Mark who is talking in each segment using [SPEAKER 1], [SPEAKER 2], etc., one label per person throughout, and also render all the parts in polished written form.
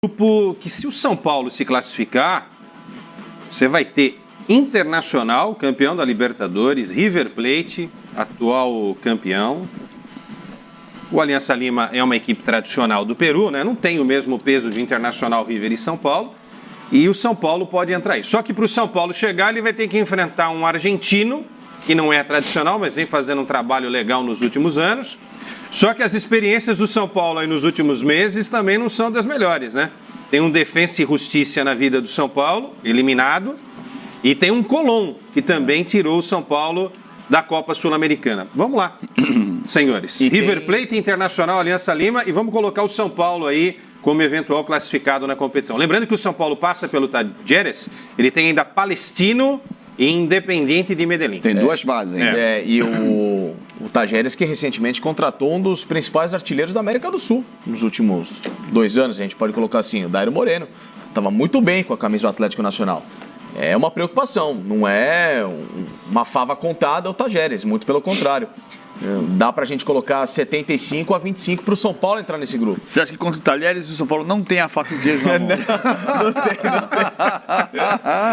[SPEAKER 1] grupo que, se o São Paulo se classificar, você vai ter Internacional, campeão da Libertadores, River Plate, atual campeão. O Aliança Lima é uma equipe tradicional do Peru, né? Não tem o mesmo peso de Internacional, River e São Paulo. E o São Paulo pode entrar aí. Só que para o São Paulo chegar, ele vai ter que enfrentar um argentino, que não é tradicional, mas vem fazendo um trabalho legal nos últimos anos. Só que as experiências do São Paulo aí nos últimos meses também não são das melhores, né? Tem um Defensa e Justiça na vida do São Paulo, eliminado. E tem um Colón, que também tirou o São Paulo da Copa Sul-Americana. Vamos lá, senhores. River Plate, Internacional, Aliança Lima. E vamos colocar o São Paulo aí como eventual classificado na competição. Lembrando que o São Paulo passa pelo Talleres, ele tem ainda Palestino e Independiente de Medellín.
[SPEAKER 2] Tem duas bases ainda. E o Talleres, que recentemente contratou um dos principais artilheiros da América do Sul nos últimos 2 anos, a gente pode colocar assim, o Dairo Moreno. Estava muito bem com a camisa do Atlético Nacional. É uma preocupação, não é uma fava contada o Talleres, muito pelo contrário. Dá pra gente colocar 75-25 pro São Paulo entrar nesse grupo.
[SPEAKER 3] Você acha que contra o Talleres o São Paulo não tem a faca e o queijo na mão?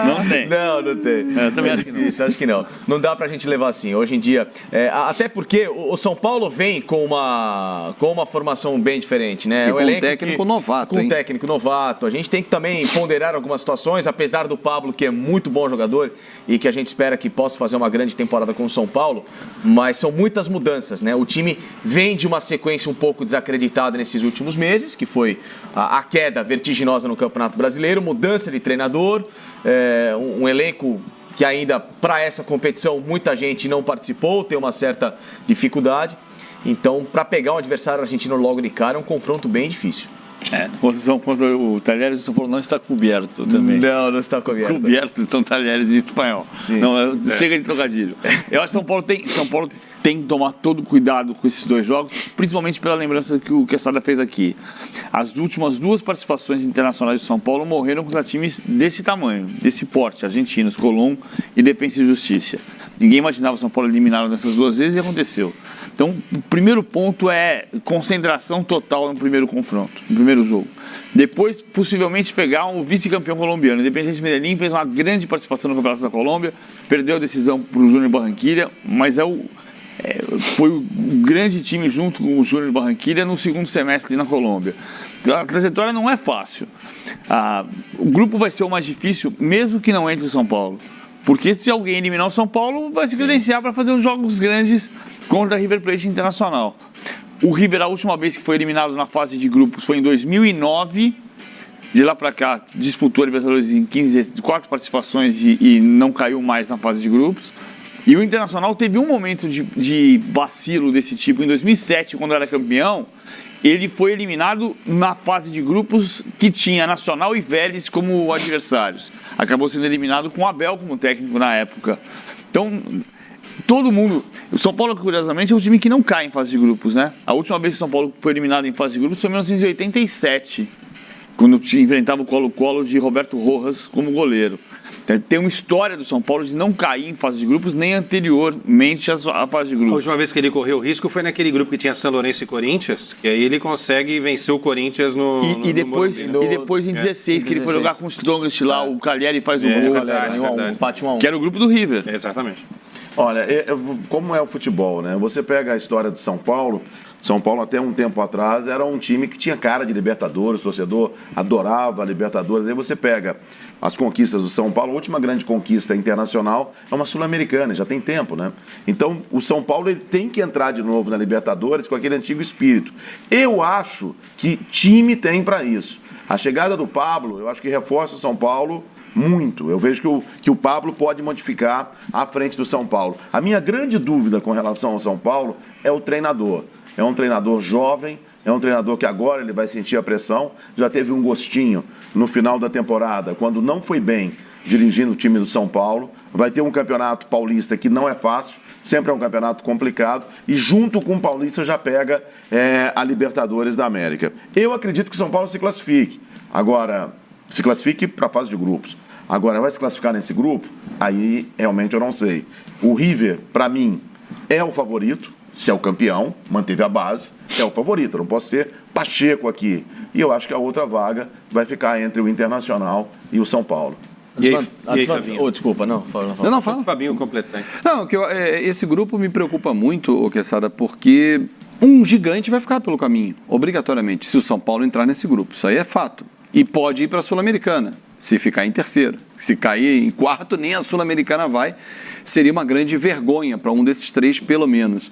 [SPEAKER 2] Não tem. Não tem.
[SPEAKER 3] Eu também acho que não.
[SPEAKER 2] Isso, acho que não. Não dá pra gente levar assim. Hoje em dia, até porque o São Paulo vem com uma formação bem diferente, né?
[SPEAKER 3] E com um técnico novato.
[SPEAKER 2] Com um técnico novato. A gente tem que também ponderar algumas situações, apesar do Pablo, que é muito bom jogador e que a gente espera que possa fazer uma grande temporada com o São Paulo, mas são muitas mudanças, né? O time vem de uma sequência um pouco desacreditada nesses últimos meses, que foi a queda vertiginosa no Campeonato Brasileiro, mudança de treinador, um elenco que ainda para essa competição muita gente não participou, tem uma certa dificuldade. Então, para pegar um adversário argentino logo de cara, é um confronto bem difícil.
[SPEAKER 3] Contra o Talleres, o São Paulo não está coberto também.
[SPEAKER 2] Não está coberto.
[SPEAKER 3] Coberto são Talleres em espanhol. Sim. Não, chega de trocadilho. Eu acho que São Paulo tem que tomar todo cuidado com esses 2 jogos, principalmente pela lembrança que o Quesada fez aqui. As últimas 2 participações internacionais do São Paulo morreram contra times desse tamanho, desse porte, argentinos, Colón e Defensa e Justiça. Ninguém imaginava o São Paulo eliminado nessas 2 vezes e aconteceu. Então, o primeiro ponto é concentração total no primeiro confronto, no primeiro jogo. Depois, possivelmente, pegar um vice-campeão colombiano. O Independiente Medellín fez uma grande participação no Campeonato da Colômbia, perdeu a decisão para o Júnior Barranquilla, mas foi o grande time junto com o Júnior Barranquilla no segundo semestre na Colômbia. Então, a trajetória não é fácil. O grupo vai ser o mais difícil, mesmo que não entre o São Paulo. Porque se alguém eliminar o São Paulo, vai se credenciar para fazer os jogos grandes contra a River Plate Internacional. O River, a última vez que foi eliminado na fase de grupos foi em 2009. De lá para cá, disputou a Libertadores em 4 participações e não caiu mais na fase de grupos. E o Internacional teve um momento de vacilo desse tipo. Em 2007, quando era campeão, ele foi eliminado na fase de grupos que tinha Nacional e Vélez como adversários. Acabou sendo eliminado com o Abel como técnico na época. Então, todo mundo... O São Paulo, curiosamente, é um time que não cai em fase de grupos, né? A última vez que o São Paulo foi eliminado em fase de grupos foi em 1987, quando enfrentava o Colo-Colo de Roberto Rojas como goleiro. Tem uma história do São Paulo de não cair em fase de grupos, nem anteriormente à fase de grupos.
[SPEAKER 1] A última vez que ele correu o risco foi naquele grupo que tinha São Lourenço e Corinthians, que aí ele consegue vencer o Corinthians
[SPEAKER 3] E depois em 16, que ele foi jogar com o Strongest lá, o Cagliari faz o gol,
[SPEAKER 2] empate 1-1.
[SPEAKER 3] Que era o grupo do River.
[SPEAKER 1] Exatamente.
[SPEAKER 4] Olha, como é o futebol, né? Você pega a história do São Paulo até um tempo atrás era um time que tinha cara de Libertadores, o torcedor adorava a Libertadores. Aí você pega as conquistas do São Paulo, a última grande conquista internacional é uma Sul-Americana, já tem tempo, né? Então, o São Paulo ele tem que entrar de novo na Libertadores com aquele antigo espírito. Eu acho que time tem para isso. A chegada do Pablo, eu acho que reforça o São Paulo muito. Eu vejo que o Pablo pode modificar à frente do São Paulo. A minha grande dúvida com relação ao São Paulo é o treinador. É um treinador jovem, é um treinador que agora ele vai sentir a pressão. Já teve um gostinho no final da temporada, quando não foi bem dirigindo o time do São Paulo. Vai ter um campeonato paulista que não é fácil, sempre é um campeonato complicado. E junto com o Paulista já pega a Libertadores da América. Eu acredito que o São Paulo se classifique. Agora, se classifique para a fase de grupos. Agora, vai se classificar nesse grupo? Aí, realmente, eu não sei. O River, para mim, é o favorito. se é o campeão, manteve a base, é o favorito. Eu não posso ser Pacheco aqui. E eu acho que a outra vaga vai ficar entre o Internacional e o São Paulo.
[SPEAKER 2] Desculpa, não.
[SPEAKER 1] Não, fala. Fabinho completamente.
[SPEAKER 5] Não, esse grupo me preocupa muito, Quesada, porque um gigante vai ficar pelo caminho, obrigatoriamente, se o São Paulo entrar nesse grupo. Isso aí é fato. E pode ir para a Sul-Americana, se ficar em terceiro. Se cair em quarto, nem a Sul-Americana vai. Seria uma grande vergonha para um desses três, pelo menos.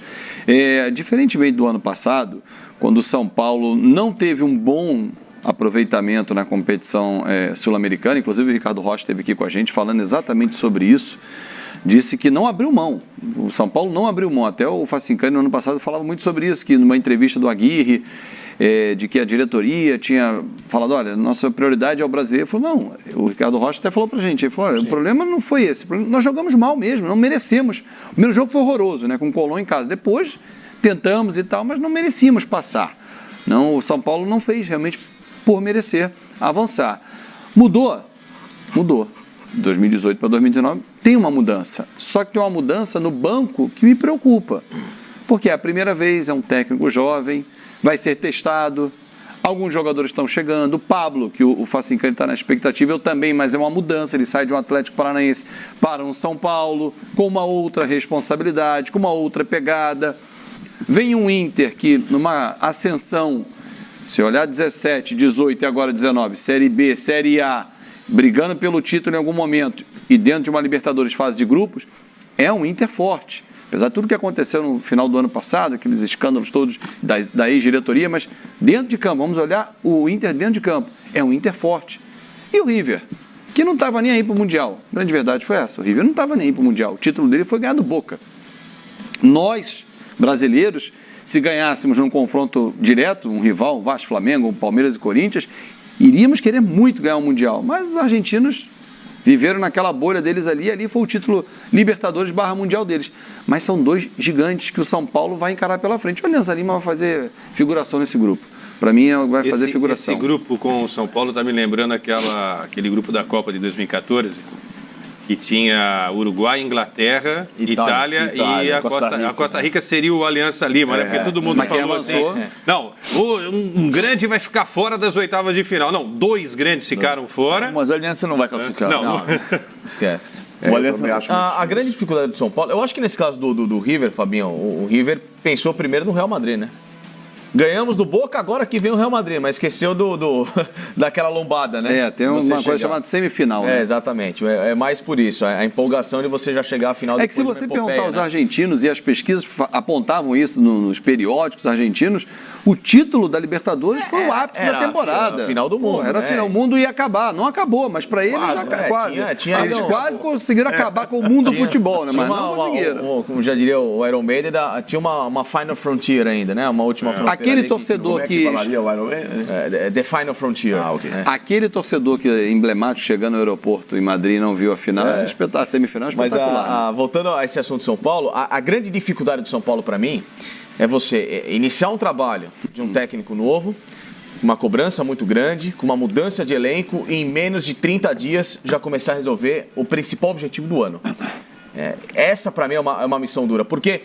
[SPEAKER 5] Diferentemente do ano passado, quando o São Paulo não teve um bom aproveitamento na competição sul-americana, inclusive o Ricardo Rocha esteve aqui com a gente falando exatamente sobre isso, disse que não abriu mão, o São Paulo não abriu mão, até o Facincani no ano passado falava muito sobre isso, que numa entrevista do Aguirre, de que a diretoria tinha falado, olha, nossa prioridade é o brasileiro. Ele falou, não, o Ricardo Rocha até falou pra gente, ele falou, olha, o problema não foi esse, nós jogamos mal mesmo, não merecemos, o primeiro jogo foi horroroso, né, com o Colón em casa, depois tentamos e tal, mas não merecíamos passar, não, o São Paulo não fez realmente por merecer avançar. Mudou, de 2018 para 2019 tem uma mudança, só que tem uma mudança no banco que me preocupa, porque é a primeira vez, é um técnico jovem, vai ser testado, alguns jogadores estão chegando, o Pablo, que o Facincani está na expectativa, eu também, mas é uma mudança, ele sai de um Atlético Paranaense para um São Paulo, com uma outra responsabilidade, com uma outra pegada, vem um Inter que numa ascensão, se olhar 17, 18 e agora 19, Série B, Série A, brigando pelo título em algum momento e dentro de uma Libertadores fase de grupos, é um Inter forte. Apesar de tudo que aconteceu no final do ano passado, aqueles escândalos todos da ex-diretoria, mas dentro de campo, vamos olhar o Inter dentro de campo, é um Inter forte. E o River, que não estava nem aí para o Mundial, a grande verdade foi essa, o River não estava nem aí para o Mundial, o título dele foi ganhar do Boca. Nós, brasileiros, se ganhássemos num confronto direto, um rival, um Vasco, Flamengo, um Palmeiras e Corinthians, iríamos querer muito ganhar o Mundial. Mas os argentinos viveram naquela bolha deles ali foi o título Libertadores / Mundial deles. Mas são dois gigantes que o São Paulo vai encarar pela frente. O Alianza Lima vai fazer figuração nesse grupo. Para mim, vai fazer figuração.
[SPEAKER 1] Esse grupo com o São Paulo está me lembrando aquele grupo da Copa de 2014, que tinha Uruguai, Inglaterra, Itália e a Costa Rica seria o Alianza Lima, né? Porque todo mundo falou assim, não, um grande vai ficar fora das oitavas de final. Não, dois grandes ficaram fora.
[SPEAKER 3] Mas a Aliança não vai classificar.
[SPEAKER 2] Não. Esquece.
[SPEAKER 4] A
[SPEAKER 2] grande dificuldade do São Paulo, eu acho que nesse caso do River, Fabinho, o River pensou primeiro no Real Madrid, né? Ganhamos do Boca, agora que vem o Real Madrid, mas esqueceu daquela lombada, né?
[SPEAKER 5] Tem uma coisa chamada semifinal, né?
[SPEAKER 2] Exatamente. É mais por isso, a empolgação de você já chegar à final.
[SPEAKER 5] É que se você perguntar aos argentinos, e as pesquisas apontavam isso nos periódicos argentinos, o título da Libertadores foi o ápice da temporada.
[SPEAKER 2] Era a final do mundo.
[SPEAKER 5] Era a final, o mundo ia acabar. Não acabou, mas para eles quase. Eles quase conseguiram acabar com o mundo do futebol, né? Mas não conseguiram.
[SPEAKER 2] Como já diria o Iron Maiden, tinha uma Final Frontier ainda, né? Uma última fronteira.
[SPEAKER 5] Aquele torcedor que...
[SPEAKER 2] The Final Frontier.
[SPEAKER 5] Aquele torcedor que é emblemático, chegando no aeroporto em Madrid e não viu a final, a semifinal é espetacular.
[SPEAKER 2] Mas voltando a esse assunto de São Paulo, a grande dificuldade do São Paulo para mim é você iniciar um trabalho de um técnico novo, uma cobrança muito grande, com uma mudança de elenco e em menos de 30 dias já começar a resolver o principal objetivo do ano. Essa para mim é uma missão dura, porque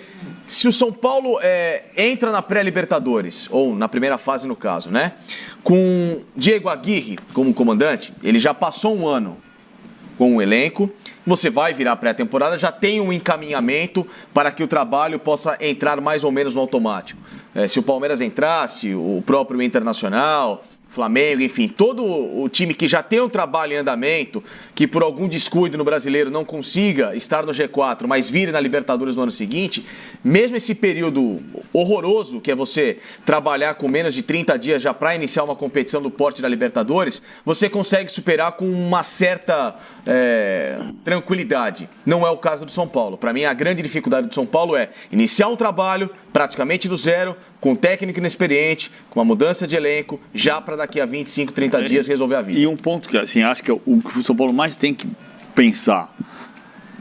[SPEAKER 2] se o São Paulo entra na pré-Libertadores, ou na primeira fase no caso, né, com Diego Aguirre como comandante, ele já passou um ano com o elenco, você vai virar pré-temporada, já tem um encaminhamento para que o trabalho possa entrar mais ou menos no automático. Se o Palmeiras entrasse, o próprio Internacional, Flamengo, enfim, todo o time que já tem um trabalho em andamento, que por algum descuido no Brasileiro não consiga estar no G4, mas vire na Libertadores no ano seguinte, mesmo esse período horroroso, que é você trabalhar com menos de 30 dias já para iniciar uma competição do porte da Libertadores, você consegue superar com uma certa tranquilidade. Não é o caso do São Paulo. Para mim, a grande dificuldade do São Paulo é iniciar um trabalho praticamente do zero, com um técnico inexperiente, com uma mudança de elenco, já para daqui a 25, 30 dias resolver a vida.
[SPEAKER 3] E um ponto que assim, acho que o que o São Paulo mais tem que pensar,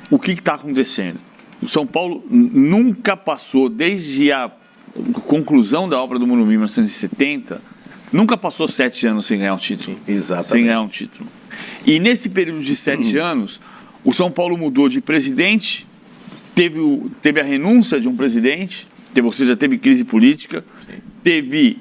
[SPEAKER 3] o que está acontecendo? O São Paulo nunca passou, desde a conclusão da obra do Morumbi em 1970, nunca passou 7 anos sem ganhar um título.
[SPEAKER 4] Exatamente.
[SPEAKER 3] Sem ganhar um título. E nesse período de 7 anos, o São Paulo mudou de presidente, teve a renúncia de um presidente, ou seja, teve crise política, teve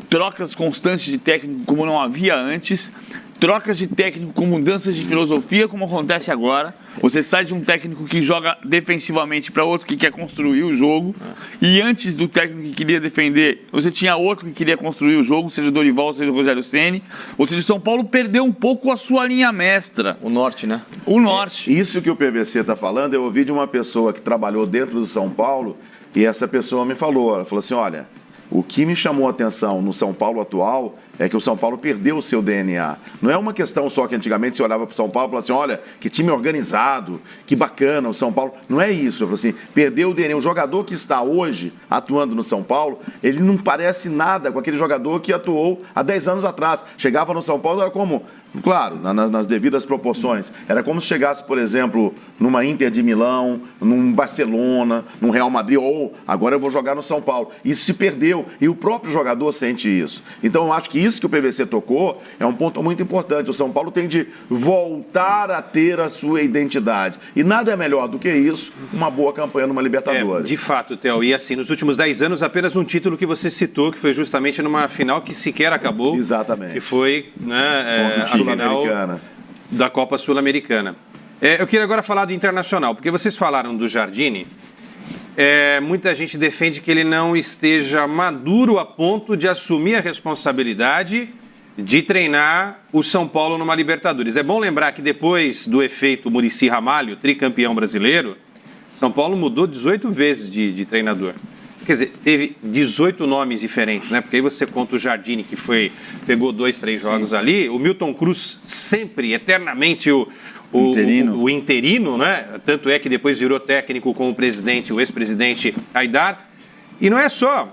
[SPEAKER 3] trocas constantes de técnico como não havia antes, trocas de técnico com mudanças de filosofia como acontece agora. Você sai de um técnico que joga defensivamente para outro que quer construir o jogo, e antes do técnico que queria defender, você tinha outro que queria construir o jogo, seja o Dorival, seja o Rogério Ceni. Ou seja, o São Paulo perdeu um pouco a sua linha mestra.
[SPEAKER 2] O norte, né?
[SPEAKER 3] O norte.
[SPEAKER 4] Isso que o PVC está falando, eu ouvi de uma pessoa que trabalhou dentro do São Paulo, e essa pessoa me falou, ela falou assim, olha, o que me chamou a atenção no São Paulo atual é que o São Paulo perdeu o seu DNA. Não é uma questão só que antigamente você olhava para o São Paulo e falava assim, olha, que time organizado, que bacana o São Paulo. Não é isso. Eu falo assim, perdeu o DNA. O jogador que está hoje atuando no São Paulo, ele não parece nada com aquele jogador que atuou há 10 anos atrás. Chegava no São Paulo, era como, claro, nas devidas proporções, era como se chegasse, por exemplo, numa Inter de Milão, num Barcelona, num Real Madrid, ou agora eu vou jogar no São Paulo. Isso se perdeu e o próprio jogador sente isso. Então eu acho que isso que o PVC tocou é um ponto muito importante. O São Paulo tem de voltar a ter a sua identidade. E nada é melhor do que isso, uma boa campanha numa Libertadores.
[SPEAKER 1] De fato, Theo. E assim, nos últimos 10 anos, apenas um título que você citou, que foi justamente numa final que sequer acabou.
[SPEAKER 4] Exatamente.
[SPEAKER 1] Que foi a final da Copa Sul-Americana. Eu queria agora falar do Internacional, porque vocês falaram do Jardine. Muita gente defende que ele não esteja maduro a ponto de assumir a responsabilidade de treinar o São Paulo numa Libertadores. É bom lembrar que depois do efeito Muricy Ramalho, tricampeão brasileiro, São Paulo mudou 18 vezes de treinador. Quer dizer, teve 18 nomes diferentes, né? Porque aí você conta o Jardine, que pegou 2, 3 jogos ali, o Milton Cruz sempre, eternamente o interino, né? Tanto é que depois virou técnico com o presidente, o ex-presidente Aidar. E não é só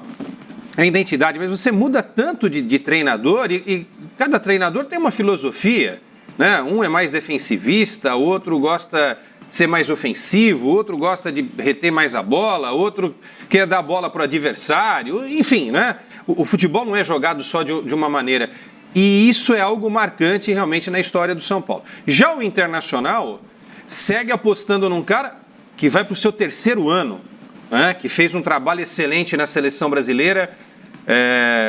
[SPEAKER 1] a identidade, mas você muda tanto de treinador e cada treinador tem uma filosofia, né? Um é mais defensivista, outro gosta de ser mais ofensivo, outro gosta de reter mais a bola, outro quer dar a bola para o adversário, enfim, né? O futebol não é jogado só de uma maneira. E isso é algo marcante realmente na história do São Paulo. Já o Internacional segue apostando num cara que vai para o seu 3º ano, né? Que fez um trabalho excelente na seleção brasileira.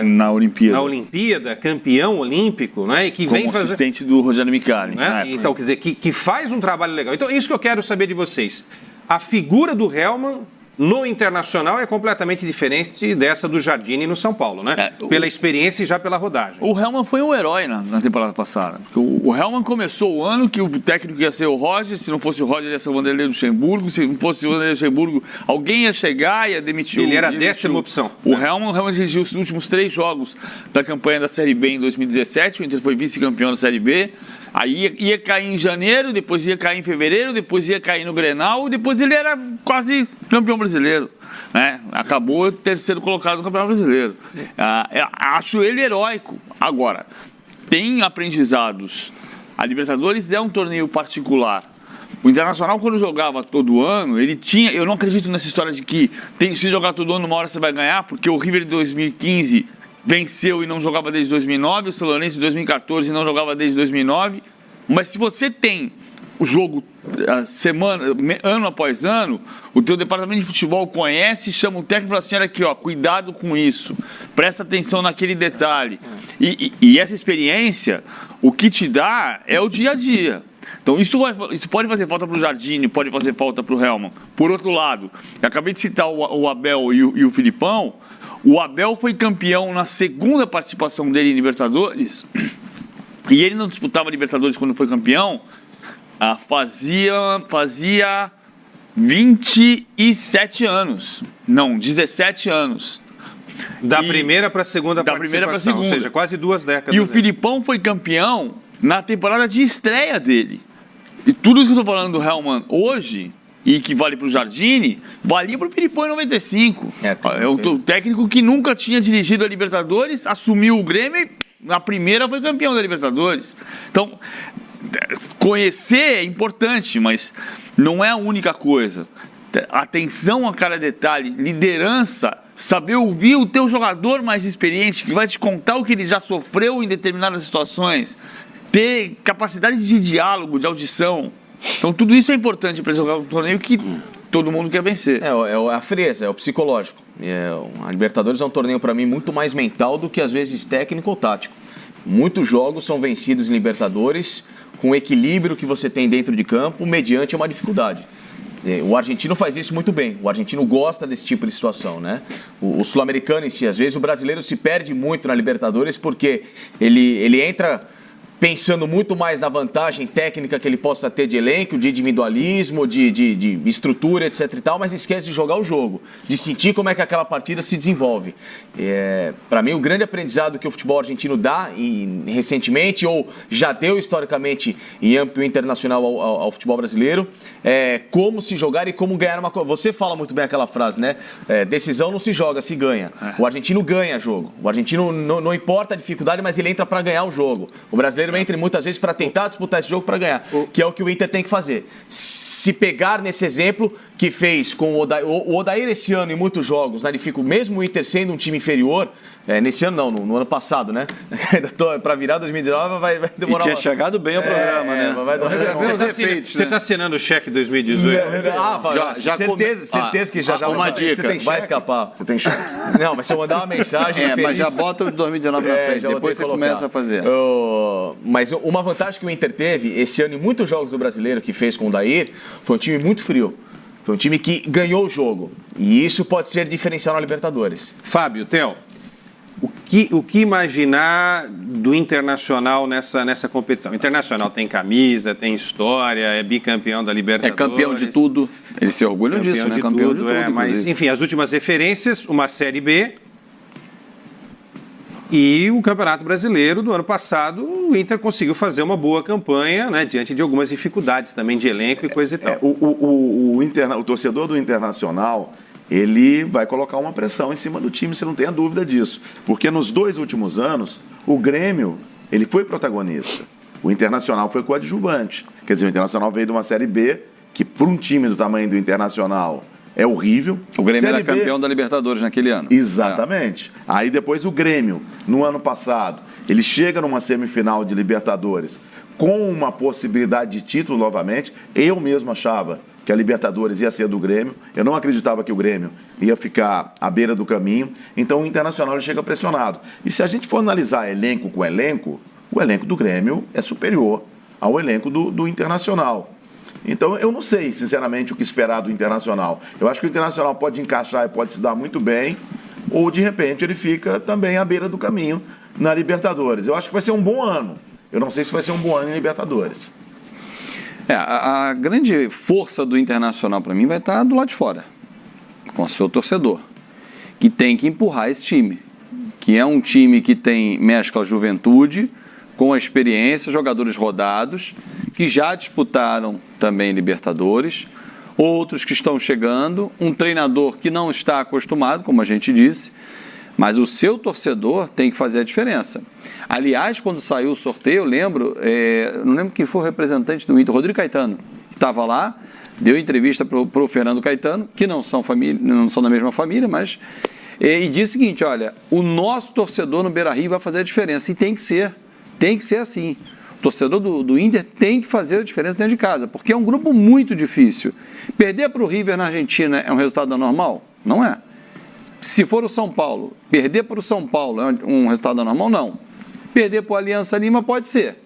[SPEAKER 3] Na
[SPEAKER 1] Olimpíada, campeão olímpico, né? E que
[SPEAKER 3] como
[SPEAKER 1] vem fazer
[SPEAKER 3] assistente do Rogério Micali.
[SPEAKER 1] Né? Então, quer dizer, que faz um trabalho legal. Então, isso que eu quero saber de vocês. A figura do Helman no Internacional é completamente diferente dessa do Jardine no São Paulo, né? Pela experiência e já pela rodagem.
[SPEAKER 3] O Helman foi um herói na temporada passada. O Helman começou o ano que o técnico ia ser o Roger, se não fosse o Roger ia ser o Vanderlei Luxemburgo, se não fosse o Vanderlei Luxemburgo, alguém ia chegar e ia demitir
[SPEAKER 1] Ele era a 10ª opção.
[SPEAKER 3] O Helman dirigiu os últimos 3 jogos da campanha da Série B em 2017, o Inter foi vice-campeão da Série B. Aí ia cair em janeiro, depois ia cair em fevereiro, depois ia cair no Grenal, depois ele era quase campeão brasileiro, né? Acabou 3º colocado no Campeonato Brasileiro. Acho ele heróico. Agora, tem aprendizados. A Libertadores é um torneio particular. O Internacional, quando jogava todo ano, ele tinha... Eu não acredito nessa história de que se jogar todo ano, uma hora você vai ganhar, porque o River de 2015... venceu e não jogava desde 2009, o São Lourenço em 2014 e não jogava desde 2009. Mas se você tem o jogo ano após ano, o teu departamento de futebol conhece, chama o técnico e fala assim, olha aqui, ó, cuidado com isso, presta atenção naquele detalhe. E essa experiência, o que te dá é o dia a dia. Então isso pode fazer falta para o Jardine, pode fazer falta para o Helman. Por outro lado, eu acabei de citar o Abel e o Filipão. O Abel foi campeão na 2ª participação dele em Libertadores, e ele não disputava Libertadores quando foi campeão, fazia 27 anos. Não, 17 anos.
[SPEAKER 1] Da primeira para a segunda participação, ou seja, quase 2 décadas.
[SPEAKER 3] E o Filipão foi campeão na temporada de estreia dele. E tudo isso que eu estou falando do Helman hoje... e que vale para o Jardine, valia para o Filipão em 95. É um técnico que nunca tinha dirigido a Libertadores, assumiu o Grêmio e na primeira foi campeão da Libertadores. Então, conhecer é importante, mas não é a única coisa. Atenção a cada detalhe, liderança, saber ouvir o teu jogador mais experiente, que vai te contar o que ele já sofreu em determinadas situações, ter capacidade de diálogo, de audição. Então tudo isso é importante para jogar um torneio que todo mundo quer vencer.
[SPEAKER 2] É a frieza, é o psicológico. A Libertadores é um torneio, para mim, muito mais mental do que, às vezes, técnico ou tático. Muitos jogos são vencidos em Libertadores com o equilíbrio que você tem dentro de campo mediante uma dificuldade. O argentino faz isso muito bem. O argentino gosta desse tipo de situação, né? O sul-americano em si, às vezes o brasileiro se perde muito na Libertadores porque ele entra pensando muito mais na vantagem técnica que ele possa ter de elenco, de individualismo, de estrutura, etc e tal, mas esquece de jogar o jogo, de sentir como é que aquela partida se desenvolve. Para mim, o grande aprendizado que o futebol argentino dá recentemente, ou já deu historicamente em âmbito internacional ao futebol brasileiro, é como se jogar e como ganhar uma coisa. Você fala muito bem aquela frase, né? Decisão não se joga, se ganha. O argentino ganha jogo. O argentino não importa a dificuldade, mas ele entra para ganhar o jogo. O brasileiro entra muitas vezes para tentar disputar esse jogo para ganhar, que é o que o Inter tem que fazer. Se pegar nesse exemplo que fez com o Odair esse ano em muitos jogos, na dificuldade, mesmo o Inter sendo um time inferior, nesse ano não, no ano passado, né? Para virar 2019 vai demorar.
[SPEAKER 5] E tinha chegado bem ao programa, né?
[SPEAKER 1] Você está assinando o cheque 2018?
[SPEAKER 2] Certeza que já
[SPEAKER 3] uma dica.
[SPEAKER 2] Vai escapar.
[SPEAKER 4] Você tem cheque?
[SPEAKER 2] Não, mas se eu mandar uma mensagem
[SPEAKER 5] mas já bota o 2019 na frente, depois você começa a fazer.
[SPEAKER 2] Mas uma vantagem que o Inter teve esse ano em muitos jogos do Brasileiro que fez com o Odair, foi um time muito frio. Foi um time que ganhou o jogo. E isso pode ser diferencial na Libertadores.
[SPEAKER 1] Fábio, Theo, o que imaginar do Internacional nessa competição? O Internacional tem camisa, tem história, é bicampeão da Libertadores.
[SPEAKER 5] É campeão de tudo. Eles se orgulham disso, né? Campeão de tudo.
[SPEAKER 1] Mas, enfim, as últimas referências, uma Série B e o Campeonato Brasileiro do ano passado, o Inter conseguiu fazer uma boa campanha, né, diante de algumas dificuldades também de elenco e coisa e tal.
[SPEAKER 4] O torcedor do Internacional, ele vai colocar uma pressão em cima do time, você não tenha dúvida disso. Porque nos 2 últimos anos, o Grêmio, ele foi protagonista. O Internacional foi coadjuvante. Quer dizer, o Internacional veio de uma Série B, que para um time do tamanho do Internacional é horrível.
[SPEAKER 5] O Grêmio era campeão da Libertadores naquele ano.
[SPEAKER 4] Exatamente. Aí depois o Grêmio, no ano passado, ele chega numa semifinal de Libertadores com uma possibilidade de título novamente. Eu mesmo achava que a Libertadores ia ser do Grêmio. Eu não acreditava que o Grêmio ia ficar à beira do caminho. Então o Internacional ele chega pressionado. E se a gente for analisar elenco com elenco, o elenco do Grêmio é superior ao elenco do Internacional. Então, eu não sei, sinceramente, o que esperar do Internacional. Eu acho que o Internacional pode encaixar e pode se dar muito bem, ou, de repente, ele fica também à beira do caminho na Libertadores. Eu acho que vai ser um bom ano. Eu não sei se vai ser um bom ano em Libertadores.
[SPEAKER 5] A grande força do Internacional, para mim, vai estar do lado de fora, com o seu torcedor, que tem que empurrar esse time, que é um time que mescla a juventude com a experiência, jogadores rodados, que já disputaram também Libertadores, outros que estão chegando, um treinador que não está acostumado, como a gente disse, mas o seu torcedor tem que fazer a diferença. Aliás, quando saiu o sorteio, eu lembro, não lembro quem foi o representante do Inter, Rodrigo Caetano, que estava lá, deu entrevista para o Fernando Caetano, que não são da mesma família, mas... E disse o seguinte, olha, o nosso torcedor no Beira-Rio vai fazer a diferença, e tem que ser assim. O torcedor do Inter tem que fazer a diferença dentro de casa, porque é um grupo muito difícil. Perder para o River na Argentina é um resultado anormal? Não é. Se for o São Paulo, perder para o São Paulo é um resultado anormal? Não. Perder para o Aliança Lima pode ser.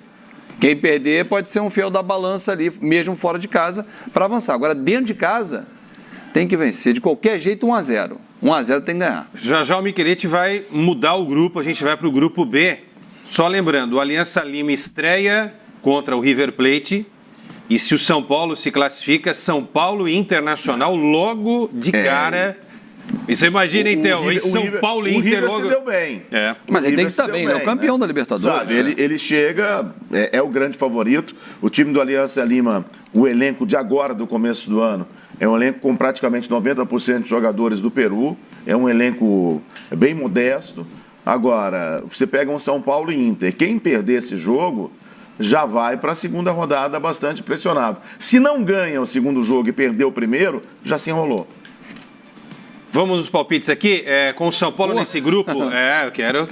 [SPEAKER 5] Quem perder pode ser um fiel da balança ali, mesmo fora de casa, para avançar. Agora, dentro de casa, tem que vencer. De qualquer jeito, 1-0. 1-0 tem que ganhar.
[SPEAKER 1] Já o Miquelete vai mudar o grupo, a gente vai para o grupo B. Só lembrando, o Aliança Lima estreia contra o River Plate, e se o São Paulo se classifica, São Paulo e Internacional logo de cara. E você imagina, então, São Paulo e Inter logo...
[SPEAKER 4] O River se deu bem.
[SPEAKER 5] Mas ele tem que estar bem, ele é o campeão da Libertadores.
[SPEAKER 4] Sabe, ele chega, é o grande favorito. O time do Aliança Lima, o elenco de agora, do começo do ano, é um elenco com praticamente 90% de jogadores do Peru, é um elenco bem modesto. Agora, você pega um São Paulo e Inter. Quem perder esse jogo já vai para a segunda rodada bastante pressionado. Se não ganha o segundo jogo e perdeu o primeiro, já se enrolou.
[SPEAKER 1] Vamos nos palpites aqui, com o São Paulo nesse grupo. Eu quero.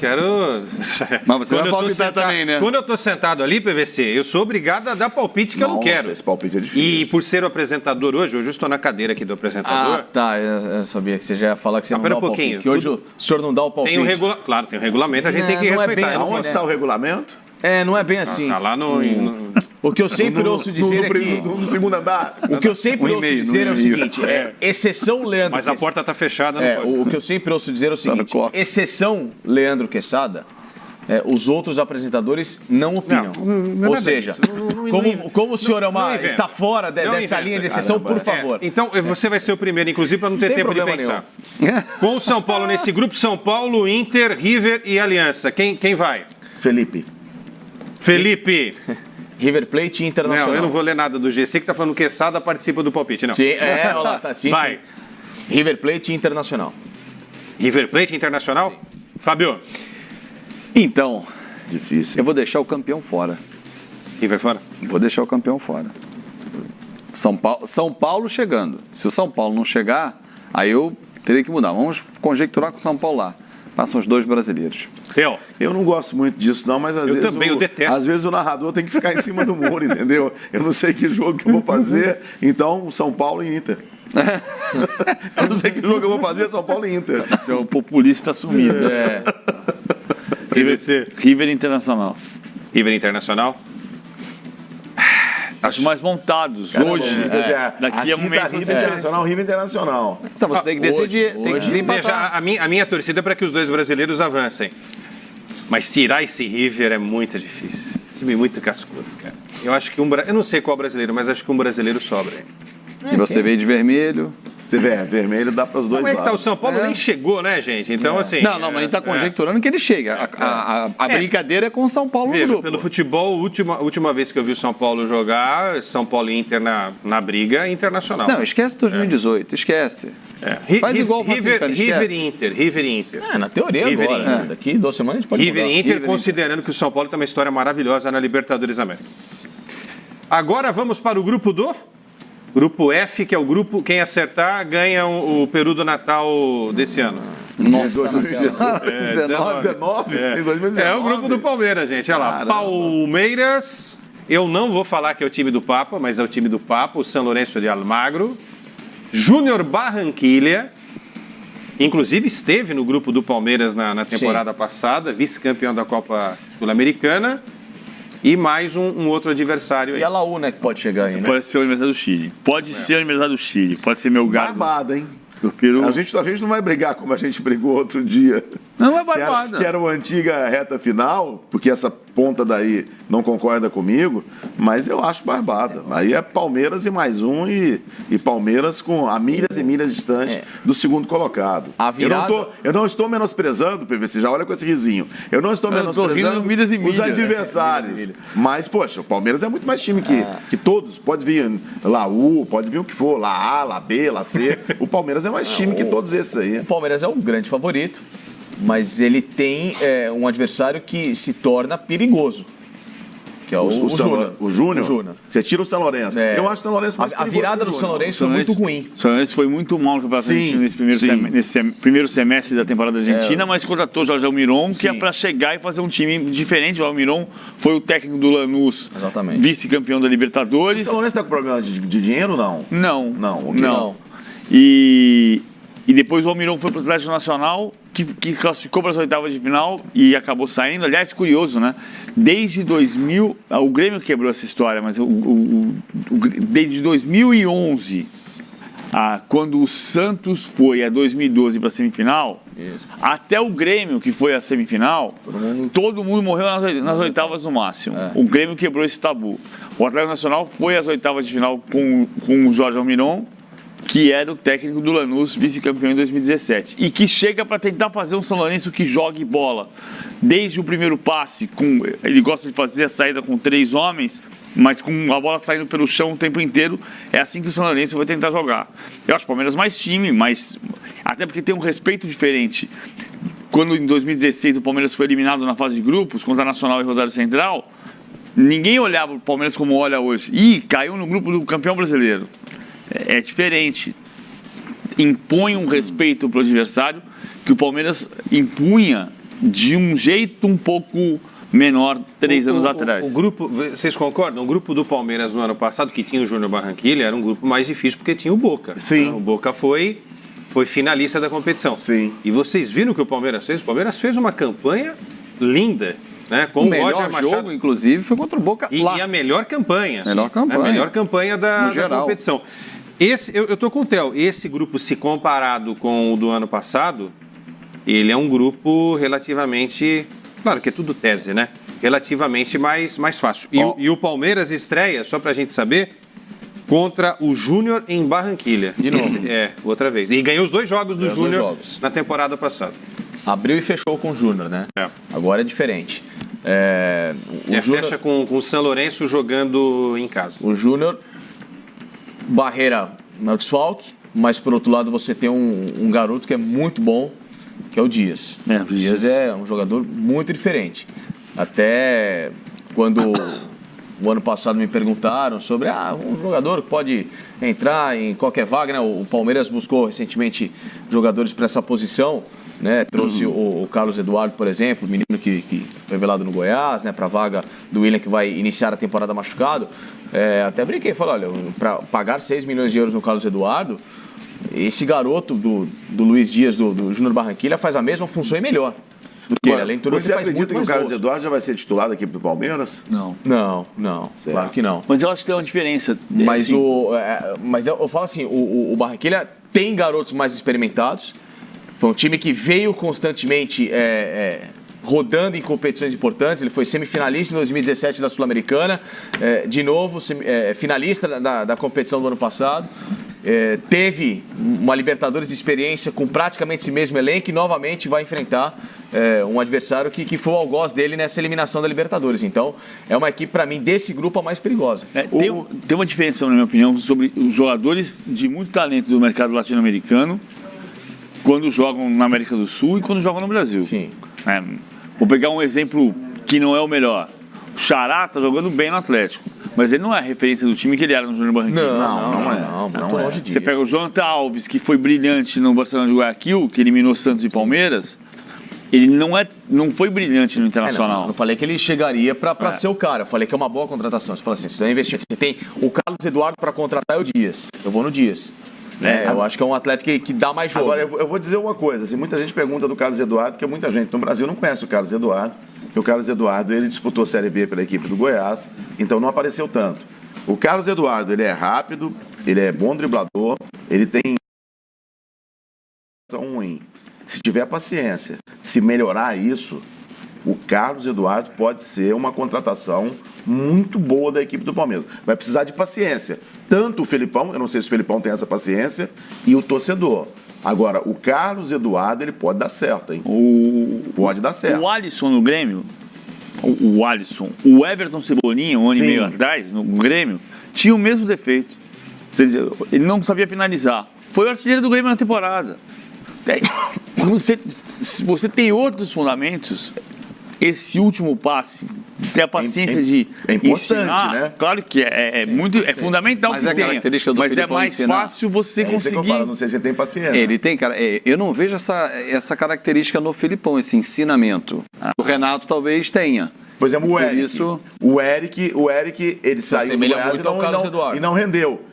[SPEAKER 5] Mas você vai palpitar também, né?
[SPEAKER 1] Quando eu tô sentado ali, PVC, eu sou obrigado a dar palpite que eu não quero.
[SPEAKER 4] Esse palpite é difícil.
[SPEAKER 1] E por ser o apresentador hoje eu estou na cadeira aqui do apresentador.
[SPEAKER 2] Tá, eu sabia que você já ia falar que você não dá o palpite. Que hoje o senhor não dá o palpite.
[SPEAKER 1] Claro, tem um regulamento, a gente tem que
[SPEAKER 2] não é
[SPEAKER 1] respeitar.
[SPEAKER 2] bem assim,
[SPEAKER 4] Onde está o regulamento?
[SPEAKER 2] Não é bem assim.
[SPEAKER 1] Tá lá no
[SPEAKER 2] O que eu sempre ouço dizer é que...
[SPEAKER 4] No segundo andar.
[SPEAKER 2] O que eu sempre ouço dizer é o seguinte, exceção Leandro
[SPEAKER 1] Mas a porta tá fechada.
[SPEAKER 2] O que eu sempre ouço dizer é o seguinte, exceção Leandro Quesada, os outros apresentadores não opinam.
[SPEAKER 1] Não
[SPEAKER 2] Ou
[SPEAKER 1] é
[SPEAKER 2] seja,
[SPEAKER 1] não
[SPEAKER 2] como o senhor
[SPEAKER 1] inventa.
[SPEAKER 2] está fora dessa linha de exceção, por favor.
[SPEAKER 1] Então, você vai ser o primeiro, inclusive, para não ter
[SPEAKER 2] Tem
[SPEAKER 1] tempo de
[SPEAKER 2] problema
[SPEAKER 1] pensar. Com o São Paulo nesse grupo, São Paulo, Inter, River e Aliança. Quem vai?
[SPEAKER 4] Felipe.
[SPEAKER 2] River Plate e Internacional.
[SPEAKER 1] Não, eu não vou ler nada do GC que tá falando que Quesada participa do palpite, não.
[SPEAKER 2] Sim, olha lá, tá, sim,
[SPEAKER 1] vai.
[SPEAKER 2] sim. River Plate e Internacional.
[SPEAKER 1] River Plate Internacional? Fábio.
[SPEAKER 5] Então,
[SPEAKER 4] Difícil.
[SPEAKER 5] eu vou deixar o campeão fora.
[SPEAKER 1] River fora?
[SPEAKER 5] Vou deixar o campeão fora. São Paulo chegando. Se o São Paulo não chegar, aí eu teria que mudar. Vamos conjecturar com o São Paulo lá. Passam os 2 brasileiros.
[SPEAKER 4] Eu não gosto muito disso, não, mas às vezes.
[SPEAKER 1] Eu detesto.
[SPEAKER 4] Às vezes o narrador tem que ficar em cima do muro, entendeu? Eu não sei que jogo que eu vou fazer, então São Paulo e Inter. Eu não sei que jogo eu vou fazer, São Paulo e Inter.
[SPEAKER 3] Esse é o populista assumido. River Internacional.
[SPEAKER 1] River Internacional?
[SPEAKER 3] Acho mais montados. Hoje, daqui a um mês.
[SPEAKER 4] River Internacional, River Internacional.
[SPEAKER 5] Então você tem que decidir, tem que desempatar.
[SPEAKER 1] Veja, a minha torcida é para que os 2 brasileiros avancem. Mas tirar esse River é muito difícil. Time muito cascudo, cara. Eu acho que eu não sei qual brasileiro, mas acho que um brasileiro sobra.
[SPEAKER 5] E você veio de vermelho.
[SPEAKER 4] Se vier vermelho, dá para os dois
[SPEAKER 1] Como é que tá? O
[SPEAKER 4] lados.
[SPEAKER 1] São Paulo nem chegou, né, gente? Então, assim...
[SPEAKER 5] Não, mas ele está conjecturando que ele chega. A brincadeira é com o São Paulo no
[SPEAKER 1] Veja,
[SPEAKER 5] grupo.
[SPEAKER 1] pelo futebol, última vez que eu vi o São Paulo jogar, São Paulo e Inter na briga internacional.
[SPEAKER 5] Não, esquece 2018, esquece. Faz igual o River
[SPEAKER 1] e Inter.
[SPEAKER 2] Na teoria
[SPEAKER 1] River
[SPEAKER 2] agora. Daqui 2 semanas a gente pode
[SPEAKER 1] River
[SPEAKER 2] mudar.
[SPEAKER 1] e Inter, considerando que o São Paulo tem uma história maravilhosa na Libertadores América. Agora vamos para o grupo do... Grupo F, que é o grupo, quem acertar ganha o peru do Natal desse ano.
[SPEAKER 5] Nossa,
[SPEAKER 4] 19? Em 2019?
[SPEAKER 1] É o grupo do Palmeiras, gente. Olha lá.
[SPEAKER 4] Caramba.
[SPEAKER 1] Palmeiras, eu não vou falar que é o time do Papa, mas é o time do Papa, o São Lourenço de Almagro. Júnior Barranquilla, inclusive esteve no grupo do Palmeiras na temporada passada, vice-campeão da Copa Sul-Americana. E mais um outro adversário aí.
[SPEAKER 2] E a Laú, né, que pode chegar aí, né?
[SPEAKER 3] Pode ser o Universidade do Chile. Pode ser o Universidade do Chile. Pode ser meu gado.
[SPEAKER 4] Barbada, hein?
[SPEAKER 3] Do Peru.
[SPEAKER 4] A gente não vai brigar como a gente brigou outro dia.
[SPEAKER 3] Não é barbada.
[SPEAKER 4] Que era uma antiga reta final, porque essa ponta daí não concorda comigo, mas eu acho barbada. Aí é Palmeiras e mais um, e Palmeiras com a milhas e milhas distante do segundo colocado.
[SPEAKER 2] A virada...
[SPEAKER 4] eu não estou menosprezando, PVC, já olha com esse risinho. Eu não estou menosprezando
[SPEAKER 3] milhas e milhas.
[SPEAKER 4] os adversários. Mas, poxa, o Palmeiras é muito mais time que todos. Pode vir Laú, pode vir o que for, lá A, lá B, lá C. O Palmeiras é mais time que todos esses aí.
[SPEAKER 2] O Palmeiras é o grande favorito, mas ele tem um adversário que se torna perigoso, que é o Júnior.
[SPEAKER 4] O Júnior? Você tira o São Lourenço. Eu acho o São Lourenço mais
[SPEAKER 2] A virada do São Lourenço foi muito ruim.
[SPEAKER 3] O São Lourenço foi muito mal no Campeonato Argentino nesse primeiro semestre da temporada argentina, mas contratou o Jorge Almiron, que é para chegar e fazer um time diferente. O Almiron foi o técnico do Lanús, vice-campeão da Libertadores.
[SPEAKER 4] O São Lourenço está com problema de dinheiro ou não?
[SPEAKER 3] Não. E depois o Almiron foi para o Atlético Nacional, que classificou para as oitavas de final e acabou saindo. Aliás, curioso, né? Desde 2000, o Grêmio quebrou essa história, mas desde 2011, quando o Santos foi a 2012 para a semifinal, até o Grêmio, que foi a semifinal, todo mundo morreu nas oitavas no máximo. O Grêmio quebrou esse tabu. O Atlético Nacional foi às oitavas de final com o Jorge Almiron, que era o técnico do Lanús, vice-campeão em 2017. E que chega para tentar fazer um São Lourenço que jogue bola. Desde o primeiro passe, ele gosta de fazer a saída com 3 homens, mas com a bola saindo pelo chão o tempo inteiro. É assim que o São Lourenço vai tentar jogar. Eu acho o Palmeiras mais time, até porque tem um respeito diferente. Quando em 2016 o Palmeiras foi eliminado na fase de grupos contra a Nacional e Rosário Central, ninguém olhava o Palmeiras como olha hoje. Caiu no grupo do campeão brasileiro. É diferente. impõe um respeito para o adversário que o Palmeiras impunha de um jeito um pouco menor 3 anos atrás.
[SPEAKER 1] O grupo, vocês concordam? O grupo do Palmeiras no ano passado, que tinha o Júnior Barranquilla, era um grupo mais difícil porque tinha o Boca.
[SPEAKER 4] Sim.
[SPEAKER 1] O Boca foi finalista da competição.
[SPEAKER 4] Sim.
[SPEAKER 1] E vocês viram o que o Palmeiras fez? O Palmeiras fez uma campanha linda, né? Com
[SPEAKER 5] O
[SPEAKER 1] o
[SPEAKER 5] melhor
[SPEAKER 1] Roger Machado.
[SPEAKER 5] jogo, inclusive, foi contra o Boca
[SPEAKER 1] E
[SPEAKER 5] lá.
[SPEAKER 1] a melhor campanha.
[SPEAKER 5] Melhor campanha.
[SPEAKER 1] A melhor campanha da
[SPEAKER 5] geral.
[SPEAKER 1] competição. Eu tô com o Theo. Esse grupo, se comparado com o do ano passado, ele é um grupo relativamente... Claro que é tudo tese, né? Relativamente mais fácil. E o Palmeiras estreia, só pra gente saber, contra o Júnior em Barranquilla.
[SPEAKER 2] De novo.
[SPEAKER 1] Outra vez. E ganhou os 2 jogos do
[SPEAKER 2] Ganhou os 2
[SPEAKER 1] Júnior
[SPEAKER 2] jogos.
[SPEAKER 1] na temporada passada.
[SPEAKER 2] Abriu e fechou com o Júnior, né?
[SPEAKER 1] É.
[SPEAKER 2] Agora é diferente.
[SPEAKER 1] Fecha com o São Lourenço jogando em casa.
[SPEAKER 2] O Júnior, barreira é o desfalque, mas por outro lado você tem um garoto que é muito bom, que é o Dias.
[SPEAKER 3] É,
[SPEAKER 2] O Dias é um jogador muito diferente. Até quando o ano passado me perguntaram sobre um jogador que pode entrar em qualquer vaga, né? O Palmeiras buscou recentemente jogadores para essa posição, né? Trouxe o Carlos Eduardo, por exemplo, menino que foi revelado no Goiás, né? Para a vaga do William, que vai iniciar a temporada machucado. Até brinquei, falei, olha, para pagar 6 milhões de euros no Carlos Eduardo, esse garoto do Luiz Dias, do Júnior Barranquilla, faz a mesma função e melhor do que ele. Além de tudo,
[SPEAKER 4] Você
[SPEAKER 2] ele faz
[SPEAKER 4] acredita
[SPEAKER 2] muito
[SPEAKER 4] que o
[SPEAKER 2] mais
[SPEAKER 4] Carlos
[SPEAKER 2] gols.
[SPEAKER 4] Eduardo já vai ser titular aqui pro Palmeiras?
[SPEAKER 3] Não.
[SPEAKER 2] Não, claro que não.
[SPEAKER 3] Mas eu acho que tem uma diferença.
[SPEAKER 2] Mas,
[SPEAKER 3] assim,
[SPEAKER 2] mas eu falo assim, o Barranquilla tem garotos mais experimentados. Foi um time que veio constantemente rodando em competições importantes. Ele foi semifinalista em 2017 da Sul-Americana, de novo finalista da competição do ano passado. Teve uma Libertadores de experiência com praticamente esse mesmo elenco e novamente vai enfrentar um adversário que foi o algoz dele nessa eliminação da Libertadores. Então, é uma equipe, para mim, desse grupo a mais perigosa.
[SPEAKER 3] Tem uma diferença, na minha opinião, sobre os jogadores de muito talento do mercado latino-americano quando jogam na América do Sul e quando jogam no Brasil.
[SPEAKER 2] Sim.
[SPEAKER 3] Vou pegar um exemplo que não é o melhor. O Xará tá jogando bem no Atlético, mas ele não é a referência do time que ele era no Júnior Barranquilla.
[SPEAKER 2] Não, muito longe disso.
[SPEAKER 3] Você pega o Jonathan Alves, que foi brilhante no Barcelona de Guayaquil, que eliminou Santos e Palmeiras. Ele não foi brilhante no Internacional.
[SPEAKER 2] Não falei que ele chegaria para ser o cara. Eu falei que é uma boa contratação. Você fala assim, você vai investir. Você tem o Carlos Eduardo para contratar, é o Dias. Eu vou no Dias. Eu acho que é um atleta que dá mais jogo.
[SPEAKER 4] Agora, eu vou dizer uma coisa. Assim, muita gente pergunta do Carlos Eduardo, porque muita gente no Brasil não conhece o Carlos Eduardo. Porque o Carlos Eduardo, ele disputou Série B pela equipe do Goiás, então não apareceu tanto. O Carlos Eduardo, ele é rápido, ele é bom driblador, ele tem ruim. Se tiver paciência, se melhorar isso, o Carlos Eduardo pode ser uma contratação muito boa da equipe do Palmeiras. Vai precisar de paciência. Tanto o Felipão, eu não sei se o Felipão tem essa paciência, e o torcedor. Agora, o Carlos Eduardo, ele pode dar certo, hein? Pode dar certo.
[SPEAKER 3] O Alisson no Grêmio, o Alisson, o Everton Cebolinha, um ano e meio atrás, no Grêmio, tinha o mesmo defeito. Ele não sabia finalizar. Foi o artilheiro do Grêmio na temporada. Você tem outros fundamentos, esse último passe, ter a paciência de
[SPEAKER 4] é importante,
[SPEAKER 3] ensinar,
[SPEAKER 4] né?
[SPEAKER 3] Claro que é fundamental
[SPEAKER 5] Mas
[SPEAKER 3] que
[SPEAKER 5] é
[SPEAKER 3] tenha,
[SPEAKER 5] característica do
[SPEAKER 3] mas é
[SPEAKER 5] Felipão
[SPEAKER 3] mais
[SPEAKER 5] ensinar.
[SPEAKER 3] fácil você
[SPEAKER 4] Isso que eu
[SPEAKER 3] conseguir.
[SPEAKER 4] falo, não sei se ele tem paciência.
[SPEAKER 5] Ele tem, cara. Eu não vejo essa característica no Felipão, esse ensinamento. O Renato talvez tenha.
[SPEAKER 4] Por exemplo, o
[SPEAKER 5] Por
[SPEAKER 4] Eric.
[SPEAKER 5] isso-
[SPEAKER 4] O Eric, ele saiu do
[SPEAKER 2] assemelha
[SPEAKER 4] Goiás
[SPEAKER 2] muito ao Carlos Eduardo.
[SPEAKER 4] e não rendeu.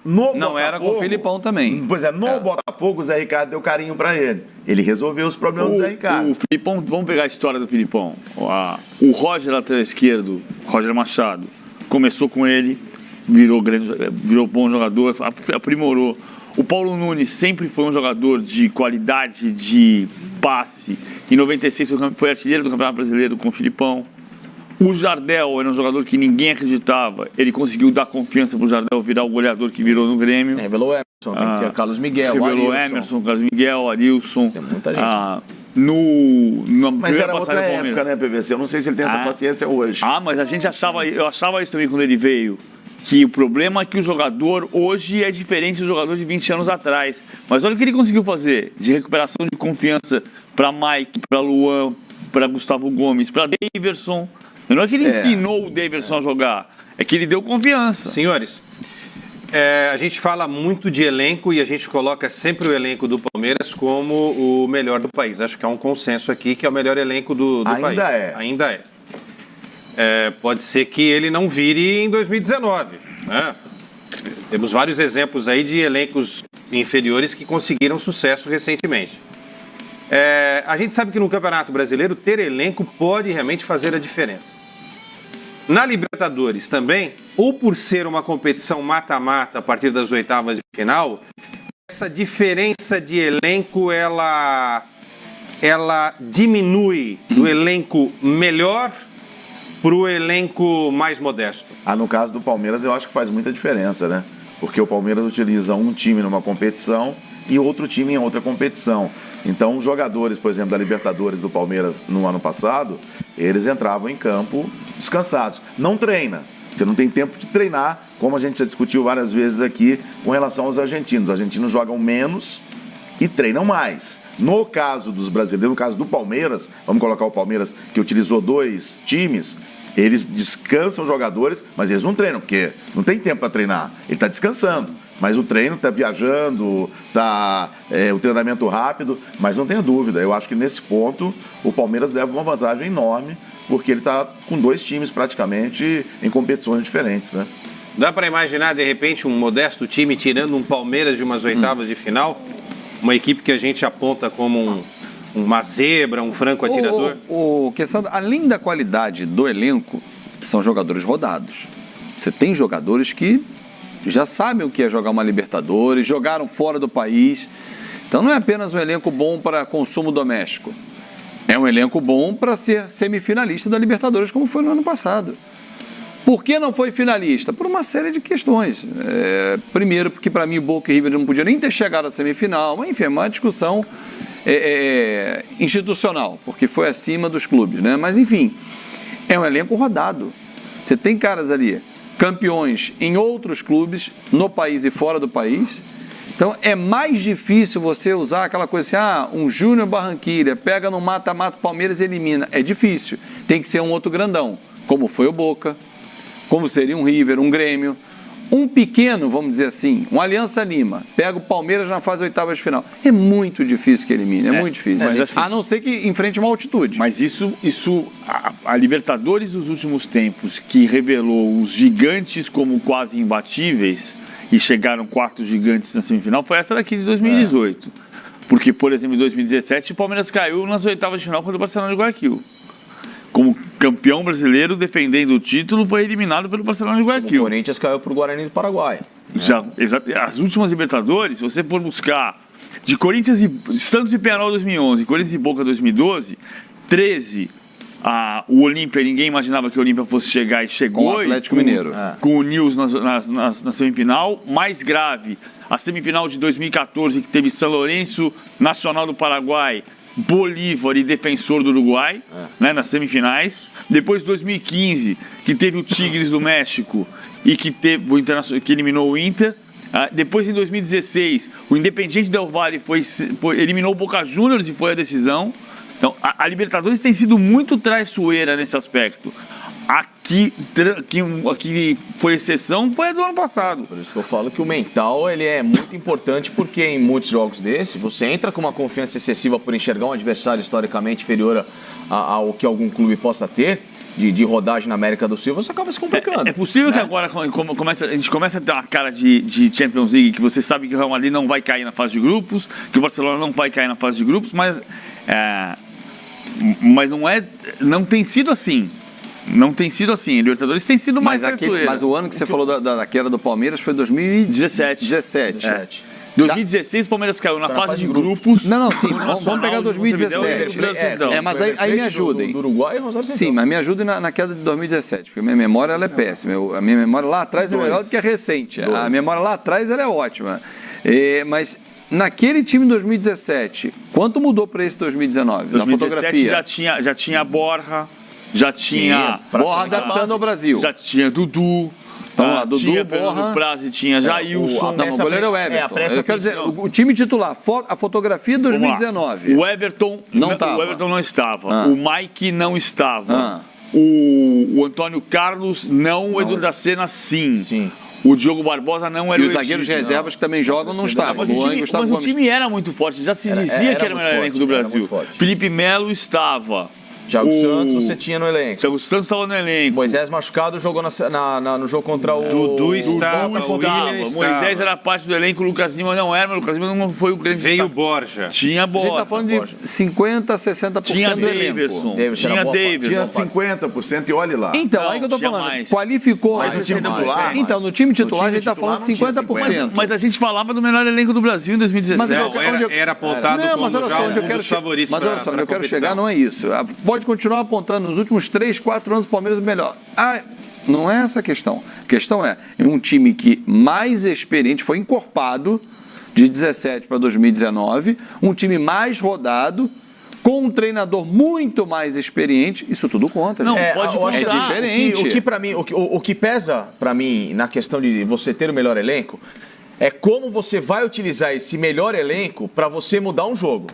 [SPEAKER 4] No
[SPEAKER 5] Não era com o
[SPEAKER 4] Botafogo-
[SPEAKER 5] Felipão também.
[SPEAKER 4] Pois é, no Botafogo o Zé Ricardo deu carinho pra ele. Ele resolveu os problemas do Zé Ricardo.
[SPEAKER 3] O Filipão, vamos pegar a história do Filipão. O Roger, lateral esquerdo, Roger Machado, começou com ele, virou bom jogador, aprimorou. O Paulo Nunes sempre foi um jogador de qualidade, de passe. Em 96 foi artilheiro do Campeonato Brasileiro com o Filipão. O Jardel era um jogador que ninguém acreditava. Ele conseguiu dar confiança pro Jardel virar o goleador que virou no Grêmio.
[SPEAKER 2] Revelou o Emerson, tem que ter o Carlos Miguel, o
[SPEAKER 3] Revelou
[SPEAKER 2] Arilson.
[SPEAKER 3] Emerson, Carlos Miguel, Arilson.
[SPEAKER 2] Tem muita gente.
[SPEAKER 3] Na
[SPEAKER 4] Mas
[SPEAKER 3] primeira
[SPEAKER 4] era outra
[SPEAKER 3] passagem do
[SPEAKER 4] época,
[SPEAKER 3] Palmeiras.
[SPEAKER 4] né, PVC? Eu não sei se ele tem essa paciência hoje.
[SPEAKER 3] Mas a gente eu achava isso também quando ele veio. Que o problema é que o jogador hoje é diferente do jogador de 20 anos atrás. Mas olha o que ele conseguiu fazer de recuperação de confiança para Mike, para Luan, para Gustavo Gomes, para Daverson. Não é que ele ensinou o Daverson a jogar, é que ele deu confiança.
[SPEAKER 1] Senhores, A gente fala muito de elenco e a gente coloca sempre o elenco do Palmeiras como o melhor do país. Acho que há um consenso aqui que é o melhor elenco do país. Ainda é. Pode ser que ele não vire em 2019, né? Temos vários exemplos aí de elencos inferiores que conseguiram sucesso recentemente. A gente sabe que no Campeonato Brasileiro ter elenco pode realmente fazer a diferença. Na Libertadores também, ou por ser uma competição mata-mata a partir das oitavas de final, essa diferença de elenco, ela diminui do elenco melhor para o elenco mais modesto.
[SPEAKER 4] No caso do Palmeiras, eu acho que faz muita diferença, né? Porque o Palmeiras utiliza um time numa competição e outro time em outra competição. Então, os jogadores, por exemplo, da Libertadores do Palmeiras no ano passado, eles entravam em campo descansados. Não treina. Você não tem tempo de treinar, como a gente já discutiu várias vezes aqui com relação aos argentinos. Os argentinos jogam menos e treinam mais. No caso dos brasileiros, no caso do Palmeiras, vamos colocar o Palmeiras que utilizou 2 times, eles descansam os jogadores, mas eles não treinam, porque não tem tempo para treinar. Ele está descansando. Mas o treino está viajando, o treinamento rápido, mas não tenha dúvida, eu acho que nesse ponto o Palmeiras leva uma vantagem enorme, porque ele está com 2 times praticamente em competições diferentes, né?
[SPEAKER 1] Dá para imaginar, de repente, um modesto time tirando um Palmeiras de umas oitavas de final? Uma equipe que a gente aponta como uma zebra, um franco atirador?
[SPEAKER 5] Quesada, além da qualidade do elenco, são jogadores rodados. Você tem jogadores que já sabem o que é jogar uma Libertadores, jogaram fora do país. Então não é apenas um elenco bom para consumo doméstico. É um elenco bom para ser semifinalista da Libertadores, como foi no ano passado. Por que não foi finalista? Por uma série de questões. Primeiro, porque para mim o Boca e River não podiam nem ter chegado à semifinal. Mas, enfim, é uma discussão institucional, porque foi acima dos clubes, né? Mas, enfim, é um elenco rodado. Você tem caras ali, campeões em outros clubes, no país e fora do país. Então, é mais difícil você usar aquela coisa assim, um Júnior Barranquilla, pega no mata-mata Palmeiras e elimina. É difícil. Tem que ser um outro grandão, como foi o Boca, como seria um River, um Grêmio. Um pequeno, vamos dizer assim, um Aliança Lima, pega o Palmeiras na fase oitavas de final. É muito difícil que elimine, é muito difícil.
[SPEAKER 3] Mas assim,
[SPEAKER 5] a não ser que enfrente uma altitude.
[SPEAKER 3] Mas a Libertadores dos últimos tempos, que revelou os gigantes como quase imbatíveis e chegaram 4 gigantes na semifinal, foi essa daqui de 2018. Porque, por exemplo, em 2017, o Palmeiras caiu nas oitavas de final contra o Barcelona de Guayaquil. Como campeão brasileiro, defendendo o título, foi eliminado pelo Barcelona de Guayaquil.
[SPEAKER 2] O Corinthians caiu para o Guarani do Paraguai.
[SPEAKER 3] As últimas Libertadores, se você for buscar de Corinthians e Santos e Peñarol 2011, Corinthians e Boca 2012, 13, o Olímpia, ninguém imaginava que o Olímpia fosse chegar e chegou.
[SPEAKER 5] Com o Atlético Mineiro.
[SPEAKER 3] Com o Nils na semifinal. Mais grave, a semifinal de 2014, que teve São Lourenço, Nacional do Paraguai, Bolívar e Defensor do Uruguai, né, nas semifinais. Depois 2015, que teve o Tigres do México e que teve o Internacional, que eliminou o Inter. Depois em 2016, o Independiente Del Valle eliminou o Boca Juniors e foi a decisão. Então, a Libertadores tem sido muito traiçoeira nesse aspecto. Aqui foi exceção, foi a do ano passado.
[SPEAKER 2] Por isso que eu falo que o mental ele é muito importante, porque em muitos jogos desses, você entra com uma confiança excessiva por enxergar um adversário historicamente inferior ao que algum clube possa ter, de rodagem na América do Sul, você acaba se complicando.
[SPEAKER 3] É possível, né? Que agora a gente comece a ter uma cara de Champions League, que você sabe que o Real Madrid não vai cair na fase de grupos, que o Barcelona não vai cair na fase de grupos, mas não tem sido assim. Não tem sido assim. A Libertadores tem sido mais traiçoeira.
[SPEAKER 5] Mas o ano que você falou da queda do Palmeiras foi 2017.
[SPEAKER 3] 2016 o Palmeiras caiu na fase de grupos.
[SPEAKER 5] Não, sim. Vamos pegar 2017. Mas aí me ajudem.
[SPEAKER 2] Do Uruguai e Rosário Central.
[SPEAKER 5] Sim, mas me ajudem na queda de 2017, porque a minha memória ela é péssima. A minha memória lá atrás é melhor do que a recente. A memória lá atrás ela é ótima. Mas naquele time de 2017, quanto mudou para esse 2019?
[SPEAKER 3] 2017
[SPEAKER 5] na fotografia?
[SPEAKER 3] Já tinha Borja, já tinha
[SPEAKER 5] Borja adaptando ao Brasil.
[SPEAKER 3] Já tinha Dudu.
[SPEAKER 5] Dudu,
[SPEAKER 3] tinha
[SPEAKER 5] Borja,
[SPEAKER 3] Prazo, tinha Jailson.
[SPEAKER 5] O goleiro é o Everton. Eu quero dizer, o time titular, a fotografia de 2019.
[SPEAKER 3] O Everton não estava. O Mike não estava.
[SPEAKER 5] Ah.
[SPEAKER 3] O Antônio Carlos não, o Edu da Sena sim. O Diogo Barbosa não era
[SPEAKER 5] E
[SPEAKER 3] o
[SPEAKER 5] os zagueiros
[SPEAKER 3] Egídio,
[SPEAKER 5] reservas que também jogam não estavam.
[SPEAKER 3] Mas,
[SPEAKER 5] Luan e Gustavo
[SPEAKER 3] o
[SPEAKER 5] Gomes.
[SPEAKER 3] time era muito forte, já se dizia que era o melhor
[SPEAKER 2] muito
[SPEAKER 3] elenco do
[SPEAKER 2] forte, era
[SPEAKER 3] Brasil.
[SPEAKER 2] muito forte.
[SPEAKER 3] Felipe Melo estava.
[SPEAKER 2] Thiago Santos você tinha no elenco.
[SPEAKER 3] Thiago Santos estava no elenco.
[SPEAKER 2] Moisés machucado jogou no jogo contra o...
[SPEAKER 1] Dudu estava,
[SPEAKER 3] Dudu
[SPEAKER 1] o William
[SPEAKER 3] estava.
[SPEAKER 1] estava.
[SPEAKER 3] Moisés era parte do elenco, o Lucas Lima não era, mas o Lucas Lima não foi o grande
[SPEAKER 1] Veio o
[SPEAKER 3] destaque.
[SPEAKER 1] Borja.
[SPEAKER 3] Tinha
[SPEAKER 5] A gente
[SPEAKER 3] Borja.
[SPEAKER 5] tá falando de 50%, 60%
[SPEAKER 3] Tinha
[SPEAKER 5] do elenco.
[SPEAKER 3] Davidson.
[SPEAKER 2] Davidson
[SPEAKER 3] Tinha
[SPEAKER 2] era boa parte.
[SPEAKER 3] Davidson.
[SPEAKER 4] Tinha 50% e olhe lá.
[SPEAKER 5] Então,
[SPEAKER 3] Não,
[SPEAKER 5] aí que eu tô
[SPEAKER 3] tinha
[SPEAKER 5] falando.
[SPEAKER 3] mais.
[SPEAKER 5] Qualificou.
[SPEAKER 4] Mas no time titular,
[SPEAKER 5] Então, no time titular a gente tá falando
[SPEAKER 4] não tinha
[SPEAKER 5] 50%.
[SPEAKER 3] Mas a gente falava do melhor elenco do Brasil em 2017.
[SPEAKER 5] Mas
[SPEAKER 1] Não, era apontado
[SPEAKER 5] Não,
[SPEAKER 1] como
[SPEAKER 5] mas olha
[SPEAKER 1] já
[SPEAKER 5] só, onde eu
[SPEAKER 1] um
[SPEAKER 5] quero
[SPEAKER 1] dos favoritos
[SPEAKER 5] Mas olha só, onde eu quero chegar não é isso. Pode continuar apontando nos últimos 3, 4 anos o Palmeiras é melhor. Não é essa a questão. A questão é um time que mais experiente, foi encorpado de 17 para 2019, um time mais rodado, com um treinador muito mais experiente, isso tudo conta.
[SPEAKER 3] Não,
[SPEAKER 5] gente.
[SPEAKER 3] pode
[SPEAKER 2] eu acho que
[SPEAKER 3] contar.
[SPEAKER 5] diferente.
[SPEAKER 2] O que para mim, o que pesa para mim na questão de você ter o melhor elenco é como você vai utilizar esse melhor elenco para você mudar um jogo.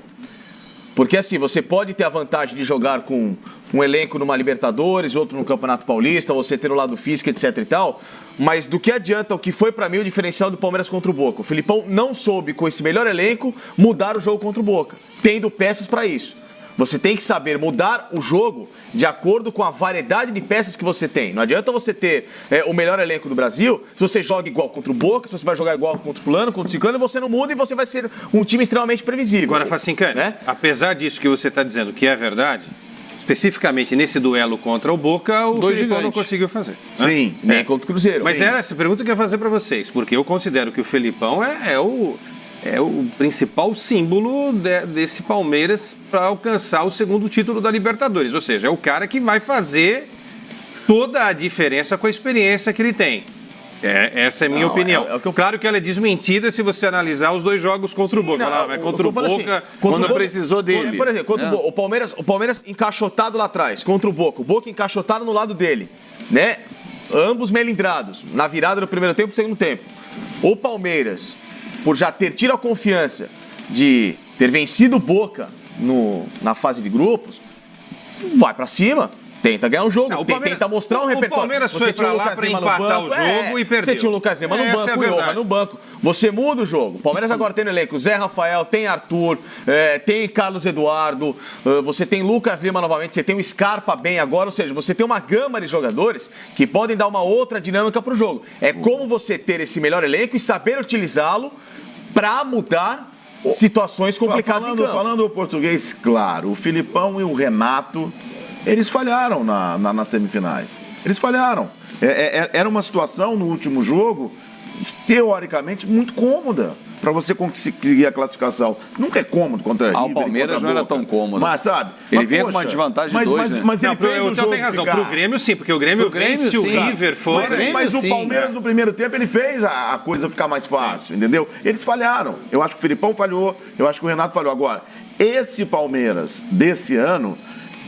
[SPEAKER 2] Porque assim, você pode ter a vantagem de jogar com um elenco numa Libertadores, outro no Campeonato Paulista, você ter o lado físico, etc e tal, mas do que adianta o que foi pra mim o diferencial do Palmeiras contra o Boca? O Filipão não soube, com esse melhor elenco, mudar o jogo contra o Boca, tendo peças pra isso. Você tem que saber mudar o jogo de acordo com a variedade de peças que você tem. Não adianta você ter o melhor elenco do Brasil se você joga igual contra o Boca, se você vai jogar igual contra o fulano, contra o ciclano, você não muda e você vai ser um time extremamente previsível.
[SPEAKER 1] Agora, Facincani,
[SPEAKER 2] né?
[SPEAKER 1] apesar disso que você está dizendo que é verdade, especificamente nesse duelo contra o Boca, o
[SPEAKER 5] Dois
[SPEAKER 1] Felipão não
[SPEAKER 5] gigantes.
[SPEAKER 1] conseguiu fazer. né?
[SPEAKER 4] Sim.
[SPEAKER 2] Nem contra o Cruzeiro.
[SPEAKER 1] Mas
[SPEAKER 2] Sim.
[SPEAKER 1] era essa pergunta que eu ia fazer para vocês, porque eu considero que o Felipão é o principal símbolo desse Palmeiras para alcançar o segundo título da Libertadores. Ou seja, é o cara que vai fazer toda a diferença com a experiência que ele tem. Essa é a minha opinião. Claro que ela é desmentida se você analisar os dois jogos contra o Boca. Contra o Boca,
[SPEAKER 5] quando precisou dele.
[SPEAKER 2] Por exemplo, contra o Palmeiras encaixotado lá atrás, contra o Boca encaixotado no lado dele, né? Ambos melindrados, na virada do primeiro tempo e segundo tempo. O Palmeiras, por já ter tido a confiança de ter vencido o Boca na fase de grupos, vai pra cima. Tenta ganhar um jogo,
[SPEAKER 1] Não,
[SPEAKER 2] tenta mostrar um repertório.
[SPEAKER 1] O Palmeiras foi pra lá pra empatar o jogo e perdeu.
[SPEAKER 2] Você tinha o Lucas Lima no
[SPEAKER 1] Essa
[SPEAKER 2] banco,
[SPEAKER 1] é a
[SPEAKER 2] o
[SPEAKER 1] verdade.
[SPEAKER 2] Johan no banco. Você muda o jogo. O Palmeiras agora tem no elenco Zé Rafael, tem Arthur, tem Carlos Eduardo, você tem Lucas Lima novamente, você tem o Scarpa bem agora, ou seja, você tem uma gama de jogadores que podem dar uma outra dinâmica pro jogo. É como você ter esse melhor elenco e saber utilizá-lo para mudar situações complicadas em campo.
[SPEAKER 4] Falando o português, claro, o Filipão e o Renato, eles falharam nas semifinais. Eles falharam. Era uma situação no último jogo, teoricamente, muito cômoda para você conseguir a classificação. Nunca é cômodo contra a River.
[SPEAKER 5] O Palmeiras não era tão cômodo.
[SPEAKER 4] Mas, sabe?
[SPEAKER 5] Ele
[SPEAKER 4] mas,
[SPEAKER 5] vinha com uma desvantagem de 2, né?
[SPEAKER 4] Mas ele
[SPEAKER 1] Não,
[SPEAKER 4] fez o jogo
[SPEAKER 1] tem razão.
[SPEAKER 4] ficar...
[SPEAKER 1] Pro Grêmio, sim, porque o Grêmio vence o
[SPEAKER 5] sim.
[SPEAKER 1] River fora.
[SPEAKER 4] Mas o
[SPEAKER 5] sim,
[SPEAKER 4] Palmeiras, no primeiro tempo, ele fez a coisa ficar mais fácil, entendeu? Eles falharam. Eu acho que o Filipão falhou, eu acho que o Renato falhou. Agora, esse Palmeiras desse ano,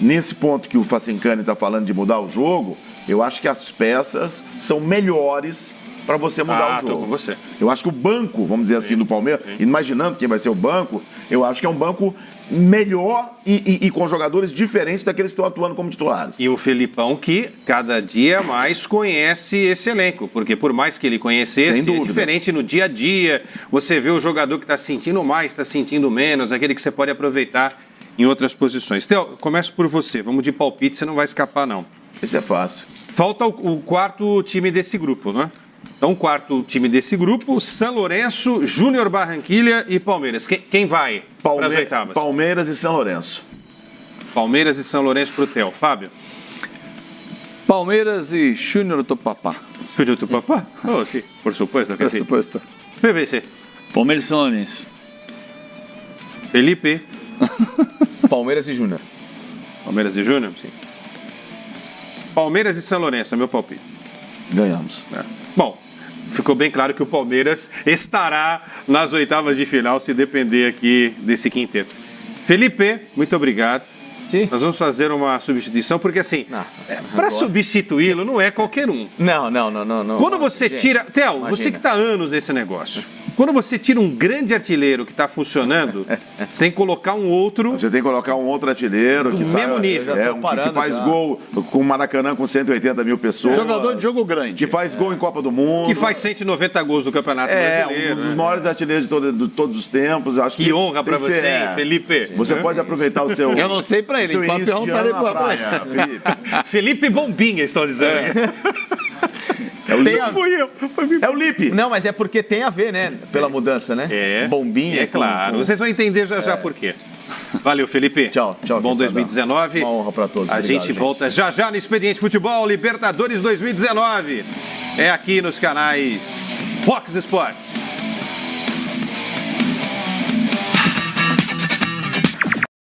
[SPEAKER 4] nesse ponto que o Facincani está falando de mudar o jogo, eu acho que as peças são melhores para você mudar o
[SPEAKER 1] tô
[SPEAKER 4] jogo.
[SPEAKER 1] com você.
[SPEAKER 4] Eu acho que o banco, vamos dizer assim, do Palmeiras, imaginando quem vai ser o banco, eu acho que é um banco melhor e com jogadores diferentes daqueles que estão atuando como titulares.
[SPEAKER 1] E o Felipão que cada dia mais conhece esse elenco, porque por mais que ele conhecesse,
[SPEAKER 4] Sem dúvida.
[SPEAKER 1] é diferente no dia a dia, você vê o jogador que está sentindo mais, está sentindo menos, aquele que você pode aproveitar em outras posições. Theo, começo por você, vamos de palpite, você não vai escapar não.
[SPEAKER 4] Isso é fácil.
[SPEAKER 1] Falta o quarto time desse grupo, não é? Então, o quarto time desse grupo, São Lourenço, Júnior Barranquilha e Palmeiras. Quem vai para as oitavas?
[SPEAKER 4] Palmeiras e São Lourenço.
[SPEAKER 1] Palmeiras e São Lourenço para o Theo. Fábio?
[SPEAKER 5] Palmeiras e Júnior Tupapá.
[SPEAKER 1] Júnior Tupapá? Oh, sim, por supuesto.
[SPEAKER 5] Por supuesto.
[SPEAKER 1] BBC.
[SPEAKER 3] Palmeiras e São Lourenço.
[SPEAKER 1] Felipe?
[SPEAKER 2] Palmeiras e Júnior.
[SPEAKER 1] Palmeiras e Júnior? Sim. Palmeiras e São Lourenço, é meu palpite.
[SPEAKER 4] Ganhamos.
[SPEAKER 1] Bom, ficou bem claro que o Palmeiras estará nas oitavas de final, se depender aqui desse quinteto. Felipe, muito obrigado.
[SPEAKER 2] Sim.
[SPEAKER 1] Nós vamos fazer uma substituição, porque assim, para substituí-lo não é qualquer um.
[SPEAKER 2] Não.
[SPEAKER 1] Quando você
[SPEAKER 2] Gente,
[SPEAKER 1] tira... Theo,
[SPEAKER 2] imagina.
[SPEAKER 1] você que está há anos nesse negócio, Quando você tira um grande artilheiro que está funcionando, você tem que colocar um outro...
[SPEAKER 4] Você tem que colocar um outro artilheiro
[SPEAKER 1] Do
[SPEAKER 4] que
[SPEAKER 1] mesmo nível.
[SPEAKER 4] que faz gol com o Maracanã com 180 mil pessoas.
[SPEAKER 3] Jogador de jogo grande.
[SPEAKER 4] Que faz gol em Copa do Mundo.
[SPEAKER 1] Que faz 190 gols do Campeonato Brasileiro.
[SPEAKER 4] Um dos
[SPEAKER 1] né?
[SPEAKER 4] maiores artilheiros de todos os tempos. Eu acho
[SPEAKER 1] Que honra
[SPEAKER 4] tem
[SPEAKER 1] para
[SPEAKER 4] que ser,
[SPEAKER 1] você, Felipe.
[SPEAKER 4] Você pode aproveitar o seu...
[SPEAKER 3] Eu não sei pra ele,
[SPEAKER 4] seu
[SPEAKER 3] pode
[SPEAKER 4] início de
[SPEAKER 3] perguntar
[SPEAKER 4] ano
[SPEAKER 3] ele
[SPEAKER 4] na
[SPEAKER 3] pra
[SPEAKER 4] praia, Felipe.
[SPEAKER 1] Felipe Bombinha, estão dizendo.
[SPEAKER 4] É o Lipe.
[SPEAKER 2] Não, mas é porque tem a ver, né? Pela mudança, né? Bombinha.
[SPEAKER 1] É claro. Vocês vão entender já por quê. Valeu, Felipe.
[SPEAKER 2] Tchau.
[SPEAKER 1] Bom 2019.
[SPEAKER 2] Uma honra para todos.
[SPEAKER 1] A gente volta já no Expediente Futebol Libertadores 2019. É aqui nos canais Fox Sports.